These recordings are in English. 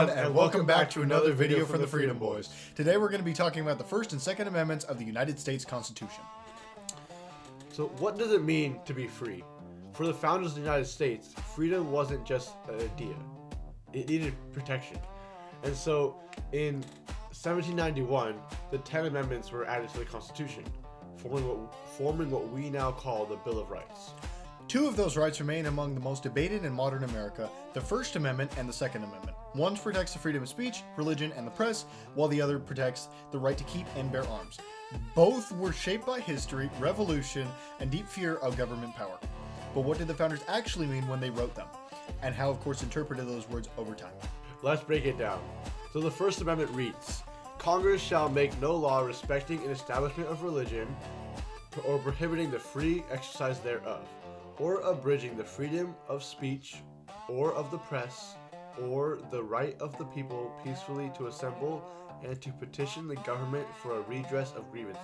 everyone, and welcome back to another video from the Freedom Boys. Today we're going to be talking about the First and Second Amendments of the United States Constitution. So what does it mean to be free? For the founders of the United States, freedom wasn't just an idea. It needed protection. And so in 1791, the 10 amendments were added to the Constitution, forming what we now call the Bill of Rights. Two of those rights remain among the most debated in modern America, the First Amendment and the Second Amendment. One protects the freedom of speech, religion, and the press, while the other protects the right to keep and bear arms. Both were shaped by history, revolution, and deep fear of government power. But what did the founders actually mean when they wrote them? And how, of course, interpreted those words over time? Let's break it down. So the First Amendment reads, Congress shall make no law respecting an establishment of religion or prohibiting the free exercise thereof, or abridging the freedom of speech or of the press, or the right of the people peacefully to assemble and to petition the government for a redress of grievances.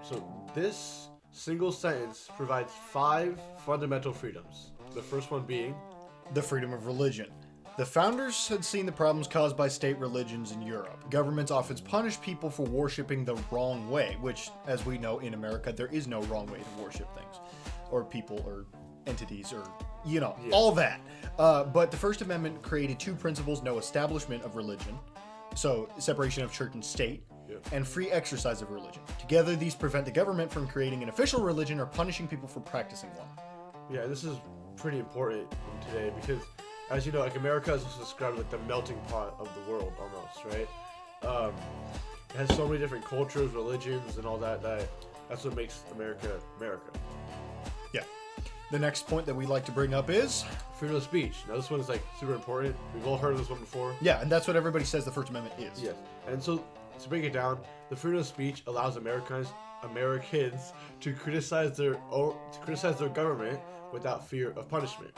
So this single sentence provides 5 fundamental freedoms. The first one being the freedom of religion. The founders had seen the problems caused by state religions in Europe. Governments often punish people for worshiping the wrong way, which, as we know in America, there is no wrong way to worship things, or people, or entities, or, all that. But the First Amendment created 2 principles: no establishment of religion, so separation of church and state, and free exercise of religion. Together, these prevent the government from creating an official religion or punishing people for practicing one. Yeah, this is pretty important today because, as you know, like America is described like the melting pot of the world almost, right? It has so many different cultures, religions, and all that. That's what makes America America. Yeah. The next point that we like to bring up is freedom of speech. Now this one is like super important. We've all heard of this one before. Yeah, and that's what everybody says the First Amendment is. Yes. And so to break it down, the freedom of speech allows Americans to criticize their government without fear of punishment.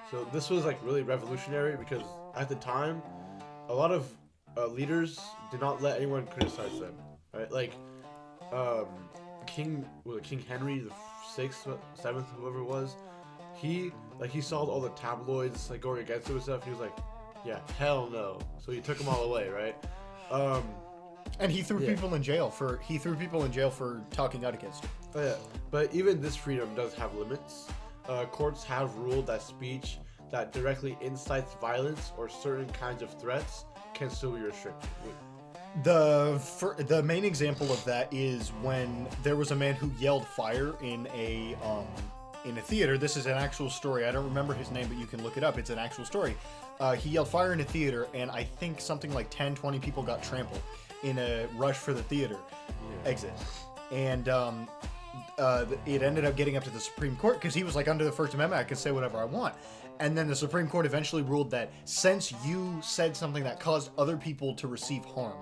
So this was like really revolutionary because at the time, a lot of leaders did not let anyone criticize them, right? Like King Henry the Sixth, Seventh, whoever it was, he saw all the tabloids like going against him and stuff. And he was like, yeah, hell no. So he took them all away, right? And he threw people in jail for talking out against him. Oh, yeah, but even this freedom does have limits. Courts have ruled that speech that directly incites violence or certain kinds of threats can still be restricted. The main example of that is when there was a man who yelled fire in a theater. This is an actual story. I don't remember his name, but you can look it up. It's an actual story. He yelled fire in a theater, and I think something like 10-20 people got trampled in a rush for the theater exit. And it ended up getting up to the Supreme Court because he was like, under the First Amendment, I can say whatever I want. And then the Supreme Court eventually ruled that since you said something that caused other people to receive harm,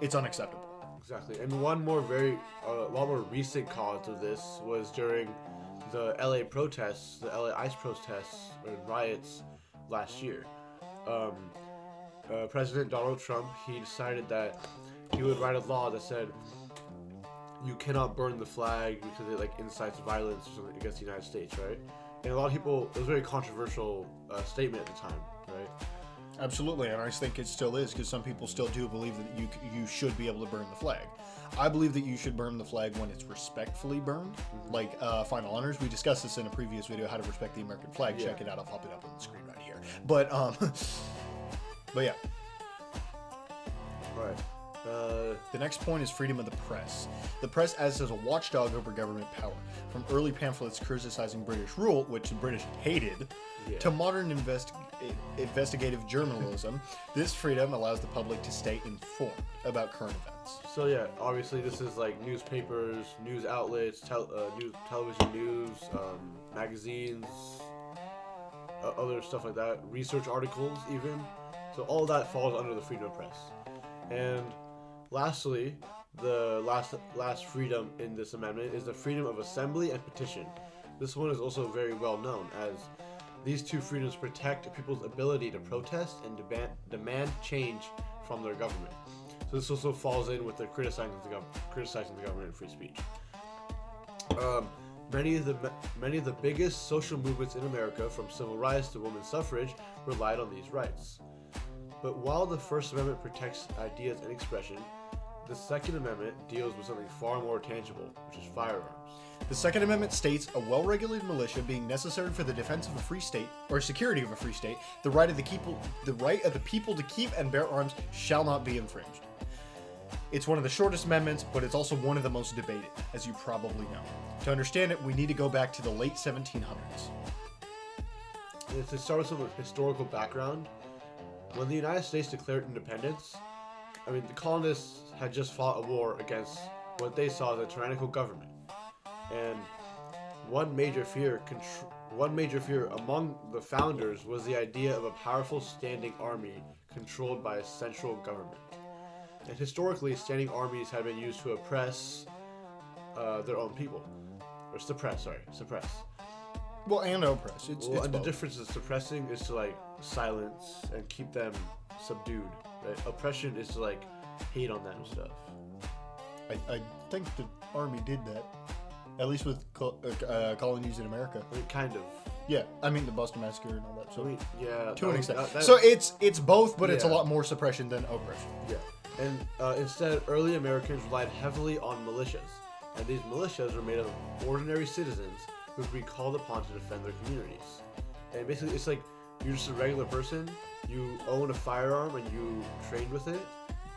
it's unacceptable. Exactly. And one more a lot more recent cause of this was during the LA protests, the LA ICE protests or riots last year. President Donald Trump, he decided that he would write a law that said you cannot burn the flag because it like incites violence or something against the United States, right? And a lot of people, it was a very controversial statement at the time, right? Absolutely, and I think it still is because some people still do believe that you should be able to burn the flag. I believe that you should burn the flag when it's respectfully burned, like Final Honors. We discussed this in a previous video, how to respect the American flag. Yeah. Check it out. I'll pop it up on the screen right here. But yeah. All right. The next point is freedom of the press. The press acts as a watchdog over government power. From early pamphlets criticizing British rule, which the British hated, to modern investigative journalism, this freedom allows the public to stay informed about current events. So yeah, obviously this is like newspapers, news outlets, television news, magazines, other stuff like that, research articles even. So all that falls under the freedom of press. And lastly, the last freedom in this amendment is the freedom of assembly and petition. This one is also very well known, as these 2 freedoms protect people's ability to protest and demand change from their government. So this also falls in with the criticizing the government and free speech. Many of the biggest social movements in America, from civil rights to women's suffrage, relied on these rights. But while the First Amendment protects ideas and expression, the Second Amendment deals with something far more tangible, which is firearms. The Second Amendment states a well-regulated militia being necessary for the defense of a free state or security of a free state, the right of the people to keep and bear arms shall not be infringed. It's one of the shortest amendments, but it's also one of the most debated, as you probably know. To understand it, we need to go back to the late 1700s. And to start with some historical background, when the United States declared independence, the colonists had just fought a war against what they saw as a tyrannical government. And one major fear among the founders was the idea of a powerful standing army controlled by a central government. And historically, standing armies had been used to oppress their own people. Or suppress. Well, and oppress. It's and the both. difference is suppressing is to silence and keep them subdued. Right? Oppression is to hate on them and stuff. I think the army did that. At least with colonies in America. Kind of. Yeah, the Boston Massacre and all that. So yeah. to an extent. So it's both, but it's a Yeah. lot more suppression than oppression. Yeah. And instead, early Americans relied heavily on militias. And these militias were made of ordinary citizens who would be called upon to defend their communities. And basically, it's like you're just a regular person, you own a firearm and you train with it,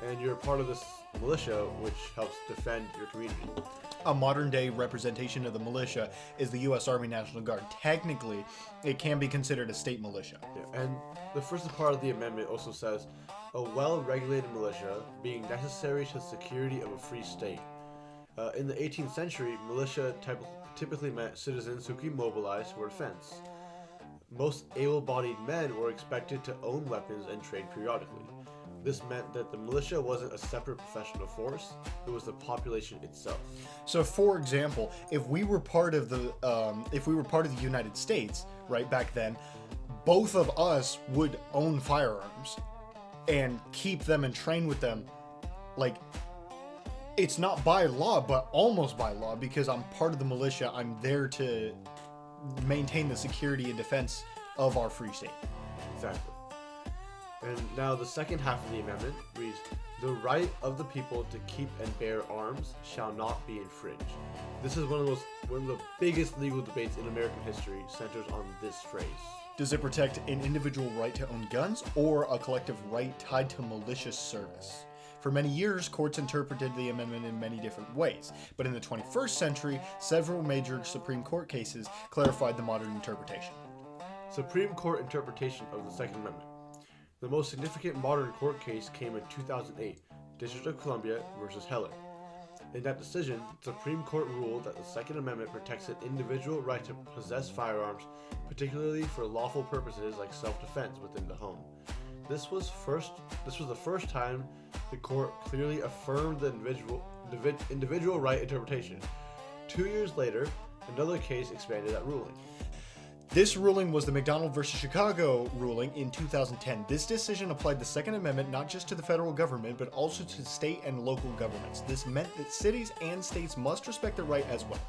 and you're part of this militia which helps defend your community. A modern-day representation of the militia is the U.S. Army National Guard. Technically, it can be considered a state militia. Yeah, and the first part of the amendment also says, a well-regulated militia being necessary to the security of a free state. In the 18th century, militia typically meant citizens who could mobilize for defense. Most able-bodied men were expected to own weapons and train periodically. This meant that the militia wasn't a separate professional force; it was the population itself. So, for example, if we were part of the United States, right back then, both of us would own firearms and keep them and train with them. It's not by law, but almost by law, because I'm part of the militia. I'm there to maintain the security and defense of our free state. Exactly. And now the second half of the amendment reads, the right of the people to keep and bear arms shall not be infringed. This is one of the biggest legal debates in American history centers on this phrase. Does it protect an individual right to own guns or a collective right tied to malicious service? For many years, courts interpreted the amendment in many different ways, but in the 21st century, several major Supreme Court cases clarified the modern interpretation. Supreme Court interpretation of the Second Amendment. The most significant modern court case came in 2008, District of Columbia versus Heller. In that decision, the Supreme Court ruled that the Second Amendment protects an individual right to possess firearms, particularly for lawful purposes like self-defense within the home. This was the first time the court clearly affirmed the individual right interpretation. 2 years later, another case expanded that ruling. This ruling was the McDonald versus Chicago ruling in 2010. This decision applied the Second Amendment not just to the federal government, but also to state and local governments. This meant that cities and states must respect the right as well.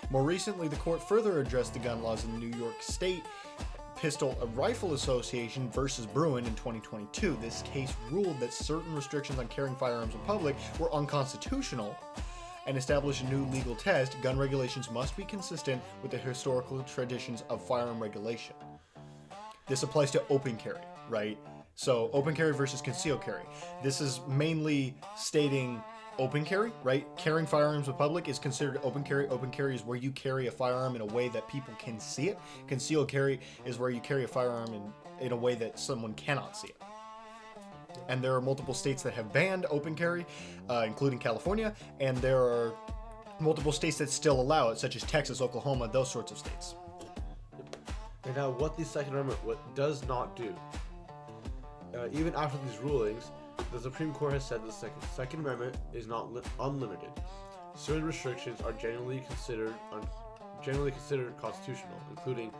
More recently, the court further addressed the gun laws in the New York State Pistol Rifle Association versus Bruin in 2022. This case ruled that certain restrictions on carrying firearms in public were unconstitutional and established a new legal test. Gun regulations must be consistent with the historical traditions of firearm regulation. This applies to open carry, right? So open carry versus concealed carry. This is mainly stating open carry, right? Carrying firearms in public is considered open carry. Open carry is where you carry a firearm in a way that people can see it. Concealed carry is where you carry a firearm in a way that someone cannot see it. And there are multiple states that have banned open carry, including California, and there are multiple states that still allow it, such as Texas, Oklahoma, those sorts of states. And now what the Second Amendment does not do. Even after these rulings, the Supreme Court has said the Second Amendment is not unlimited. Certain restrictions are generally considered constitutional, including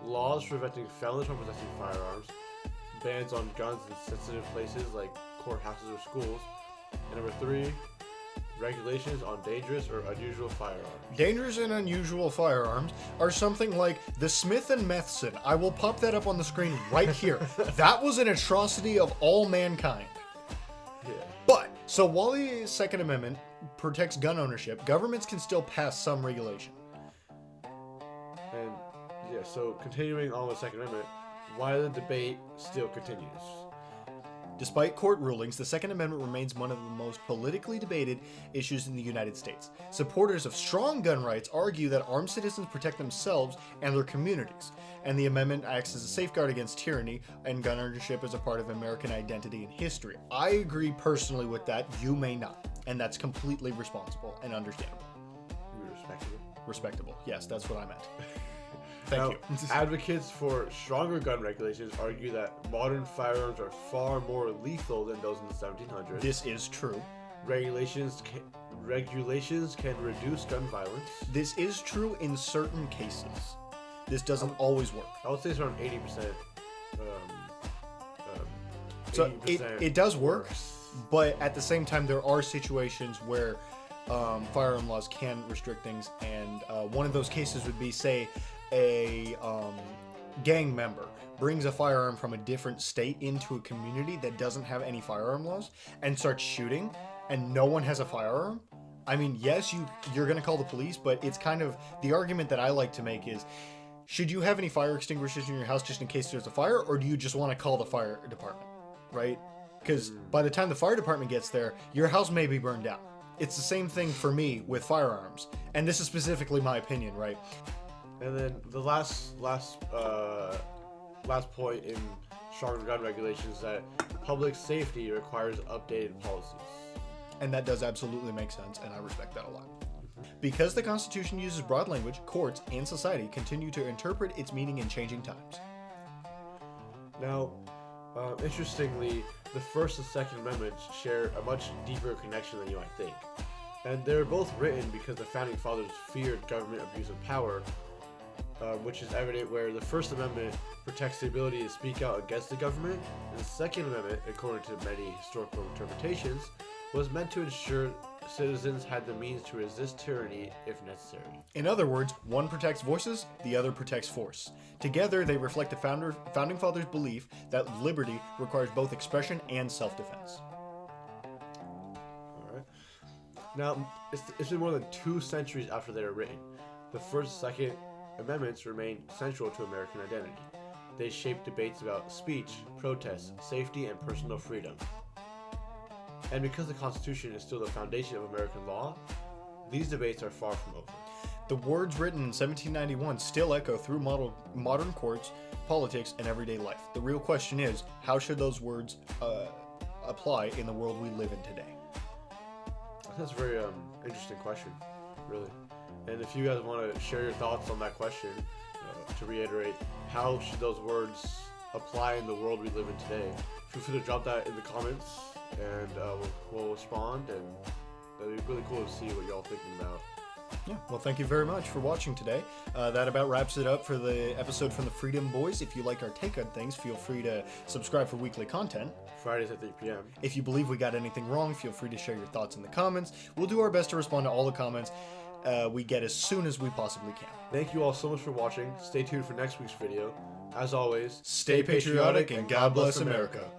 laws preventing felons from possessing firearms, bans on guns in sensitive places like courthouses or schools, and number 3, regulations on dangerous or unusual firearms. Dangerous and unusual firearms are something like the Smith & Wesson. I will pop that up on the screen right here. That was an atrocity of all mankind. Yeah. But, so while the Second Amendment protects gun ownership, governments can still pass some regulation. And yeah, so continuing on with Second Amendment, why the debate still continues. Despite court rulings, the Second Amendment remains one of the most politically debated issues in the United States. Supporters of strong gun rights argue that armed citizens protect themselves and their communities, and the amendment acts as a safeguard against tyranny and gun ownership as a part of American identity and history. I agree personally with that. You may not, and that's completely responsible and understandable. Respectable. Respectable. Yes, that's what I meant. Thank Now, you. Advocates for stronger gun regulations argue that modern firearms are far more lethal than those in the 1700s. This is true. Regulations can reduce gun violence. This is true in certain cases. This doesn't always work. I would say it's around 80%. So 80% it does work, worse. but at the same time, there are situations where firearm laws can restrict things, and one of those cases would be, say, a gang member brings a firearm from a different state into a community that doesn't have any firearm laws and starts shooting, and no one has a firearm. I mean, yes, you're going to call the police, but it's kind of the argument that I like to make is, should you have any fire extinguishers in your house just in case there's a fire, or do you just want to call the fire department, right? Because by the time the fire department gets there, your house may be burned down. It's the same thing for me with firearms, and this is specifically my opinion, right? And then the last point in stronger gun regulations is that public safety requires updated policies. And that does absolutely make sense, and I respect that a lot. Because the Constitution uses broad language, courts and society continue to interpret its meaning in changing times. Now, interestingly, the First and Second Amendments share a much deeper connection than you might think. And they're both written because the Founding Fathers feared government abuse of power, which is evident where the First Amendment protects the ability to speak out against the government, and the Second Amendment, according to many historical interpretations, was meant to ensure citizens had the means to resist tyranny if necessary. In other words, one protects voices, the other protects force. Together, they reflect the Founding Fathers' belief that liberty requires both expression and self-defense. Alright. Now, it's been more than 2 centuries after they were written. The First and Second Amendments remain central to American identity. They shape debates about speech, protest, safety, and personal freedom. And because the Constitution is still the foundation of American law, these debates are far from over. The words written in 1791 still echo through modern courts, politics, and everyday life. The real question is, how should those words apply in the world we live in today? That's a very interesting question, really. And if you guys want to share your thoughts on that question, to reiterate, how should those words apply in the world we live in today? Feel free to drop that in the comments, and we'll respond, and that'd be really cool to see what y'all thinking about. Yeah, well, thank you very much for watching today. That about wraps it up for the episode from the Freedom Boys. If you like our take on things, feel free to subscribe for weekly content. Fridays at 3 p.m. If you believe we got anything wrong, feel free to share your thoughts in the comments. We'll do our best to respond to all the comments we get as soon as we possibly can. Thank you all so much for watching. Stay tuned for next week's video. As always, Stay patriotic and God bless America.